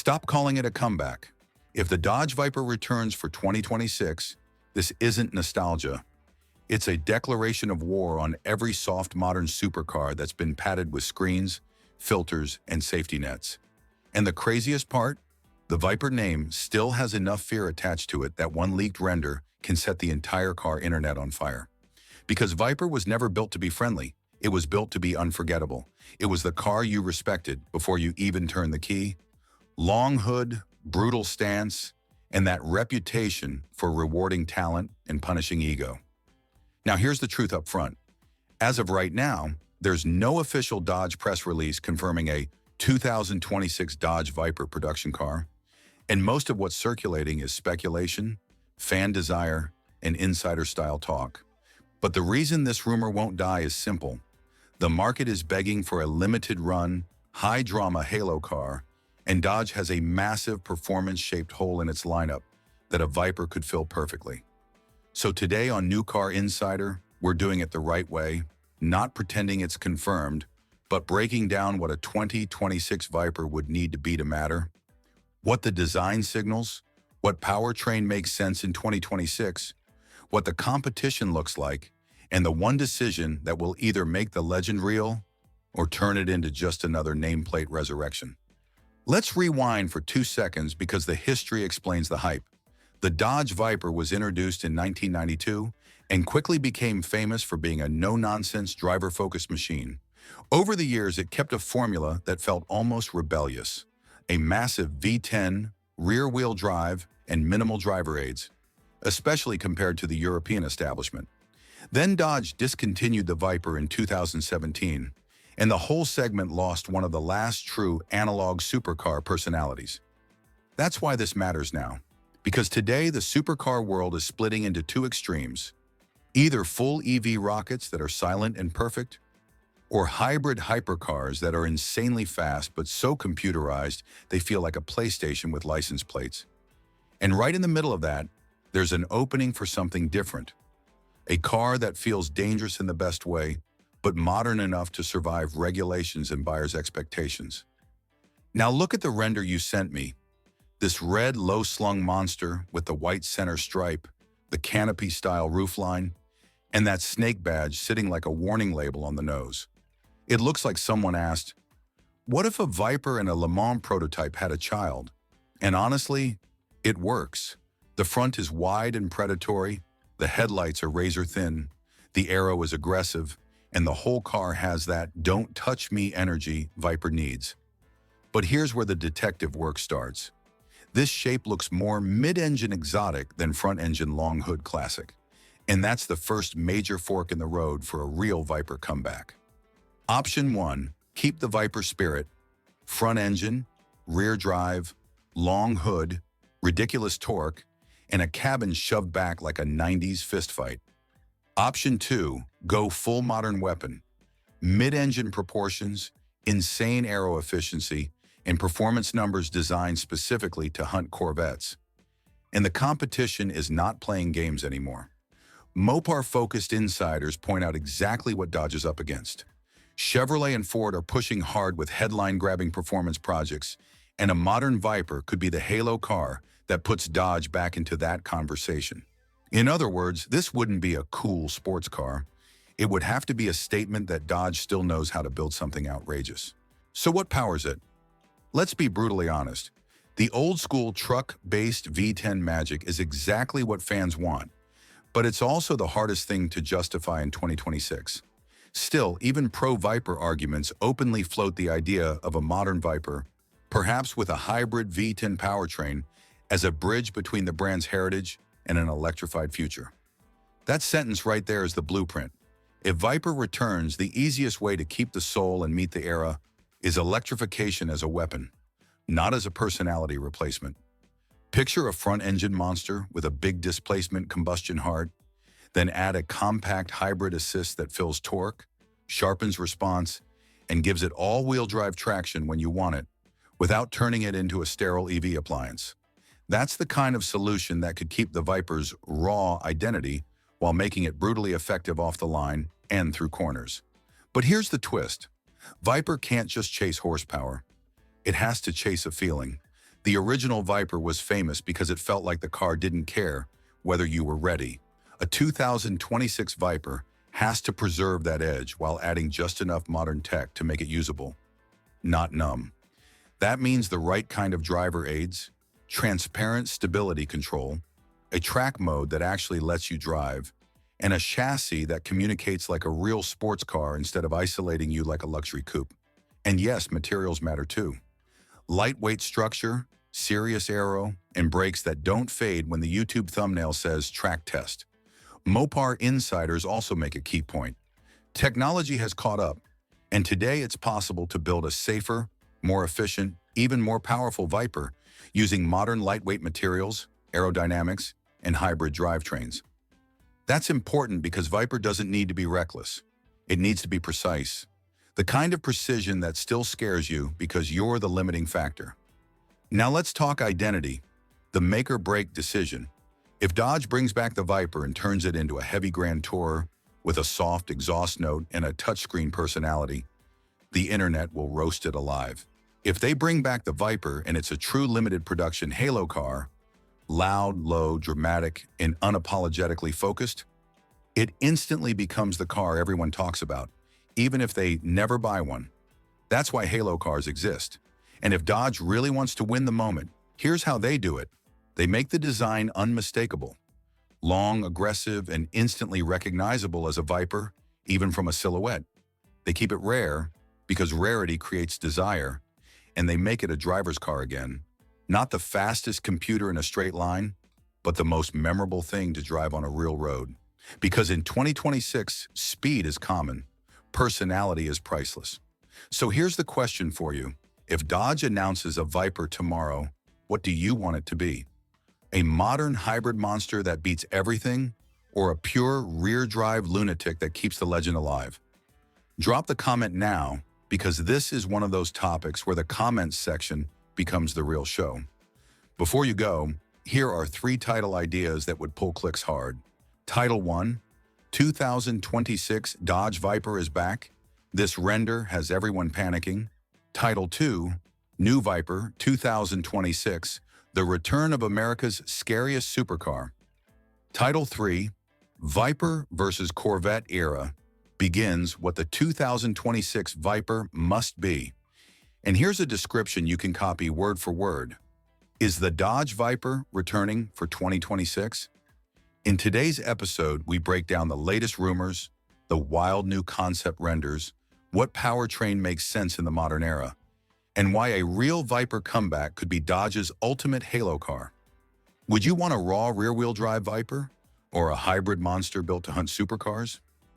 Stop calling it a comeback. If the Dodge Viper returns for 2026, this isn't nostalgia. It's a declaration of war on every soft modern supercar that's been padded with screens, filters, and safety nets. And the craziest part? The Viper name still has enough fear attached to it that one leaked render can set the entire car internet on fire. Because Viper was never built to be friendly. It was built to be unforgettable. It was the car you respected before you even turned the key. Long hood, brutal stance, and that reputation for rewarding talent and punishing ego. Now here's the truth up front. As of right now, there's no official Dodge press release confirming a 2026 Dodge Viper production car, and most of what's circulating is speculation, fan desire, and insider-style talk. But the reason this rumor won't die is simple. The market is begging for a limited-run, high-drama halo car, and Dodge has a massive performance-shaped hole in its lineup that a Viper could fill perfectly. So today on New Car Insider, we're doing it the right way, not pretending it's confirmed, but breaking down what a 2026 Viper would need to be to matter, what the design signals, what powertrain makes sense in 2026, what the competition looks like, and the one decision that will either make the legend real or turn it into just another nameplate resurrection. Let's rewind for 2 seconds because the history explains the hype. The Dodge Viper was introduced in 1992 and quickly became famous for being a no-nonsense driver-focused machine. Over the years, it kept a formula that felt almost rebellious. A massive V10, rear-wheel drive, and minimal driver aids, especially compared to the European establishment. Then Dodge discontinued the Viper in 2017, and the whole segment lost one of the last true analog supercar personalities. That's why this matters now, because today the supercar world is splitting into two extremes, either full EV rockets that are silent and perfect, or hybrid hypercars that are insanely fast but so computerized they feel like a PlayStation with license plates. And right in the middle of that, there's an opening for something different. A car that feels dangerous in the best way, but modern enough to survive regulations and buyers' expectations. Now look at the render you sent me. This red low-slung monster with the white center stripe, the canopy-style roofline, and that snake badge sitting like a warning label on the nose. It looks like someone asked, what if a Viper and a Le Mans prototype had a child? And honestly, it works. The front is wide and predatory, the headlights are razor-thin, the aero is aggressive, and the whole car has that don't touch me energy Viper needs. But here's where the detective work starts. This shape looks more mid-engine exotic than front-engine long hood classic. And that's the first major fork in the road for a real Viper comeback. Option 1, keep the Viper spirit. Front engine, rear drive, long hood, ridiculous torque, and a cabin shoved back like a 90s fistfight. Option 2, go full modern weapon. Mid-engine proportions, insane aero efficiency, and performance numbers designed specifically to hunt Corvettes. And the competition is not playing games anymore. Mopar-focused insiders point out exactly what Dodge is up against. Chevrolet and Ford are pushing hard with headline-grabbing performance projects, and a modern Viper could be the halo car that puts Dodge back into that conversation. In other words, this wouldn't be a cool sports car. It would have to be a statement that Dodge still knows how to build something outrageous. So what powers it? Let's be brutally honest. The old-school truck-based V10 magic is exactly what fans want, but it's also the hardest thing to justify in 2026. Still, even pro-Viper arguments openly float the idea of a modern Viper, perhaps with a hybrid V10 powertrain, as a bridge between the brand's heritage and an electrified future. That sentence right there is the blueprint. If Viper returns, the easiest way to keep the soul and meet the era is electrification as a weapon, not as a personality replacement. Picture a front-engine monster with a big displacement combustion heart, then add a compact hybrid assist that fills torque, sharpens response, and gives it all-wheel drive traction when you want it, without turning it into a sterile EV appliance. That's the kind of solution that could keep the Viper's raw identity while making it brutally effective off the line and through corners. But here's the twist. Viper can't just chase horsepower. It has to chase a feeling. The original Viper was famous because it felt like the car didn't care whether you were ready. A 2026 Viper has to preserve that edge while adding just enough modern tech to make it usable, not numb. That means the right kind of driver aids, transparent stability control, a track mode that actually lets you drive, and a chassis that communicates like a real sports car instead of isolating you like a luxury coupe. And yes, materials matter too. Lightweight structure, serious aero, and brakes that don't fade when the YouTube thumbnail says track test. Mopar insiders also make a key point. Technology has caught up, and today it's possible to build a safer, more efficient, even more powerful Viper using modern lightweight materials, aerodynamics, and hybrid drivetrains. That's important because Viper doesn't need to be reckless. It needs to be precise. The kind of precision that still scares you because you're the limiting factor. Now let's talk identity, the make or break decision. If Dodge brings back the Viper and turns it into a heavy Grand Tourer with a soft exhaust note and a touchscreen personality, the internet will roast it alive. If they bring back the Viper and it's a true limited production halo car, loud, low, dramatic, and unapologetically focused, it instantly becomes the car everyone talks about, even if they never buy one. That's why halo cars exist. And if Dodge really wants to win the moment, here's how they do it. They make the design unmistakable. Long, aggressive, and instantly recognizable as a Viper, even from a silhouette. They keep it rare because rarity creates desire, and they make it a driver's car again. Not the fastest computer in a straight line, but the most memorable thing to drive on a real road. Because in 2026, speed is common. Personality is priceless. So here's the question for you. If Dodge announces a Viper tomorrow, what do you want it to be? A modern hybrid monster that beats everything, or a pure rear-drive lunatic that keeps the legend alive? Drop the comment now, because this is one of those topics where the comments section becomes the real show. Before you go, here are 3 title ideas that would pull clicks hard. Title 1, 2026 Dodge Viper is back. This render has everyone panicking. Title 2, New Viper 2026, the return of America's scariest supercar. Title 3, Viper versus Corvette era begins what the 2026 Viper must be. And here's a description you can copy word for word. Is the Dodge Viper returning for 2026? In today's episode, we break down the latest rumors, the wild new concept renders, what powertrain makes sense in the modern era, and why a real Viper comeback could be Dodge's ultimate halo car. Would you want a raw rear-wheel drive Viper or a hybrid monster built to hunt supercars?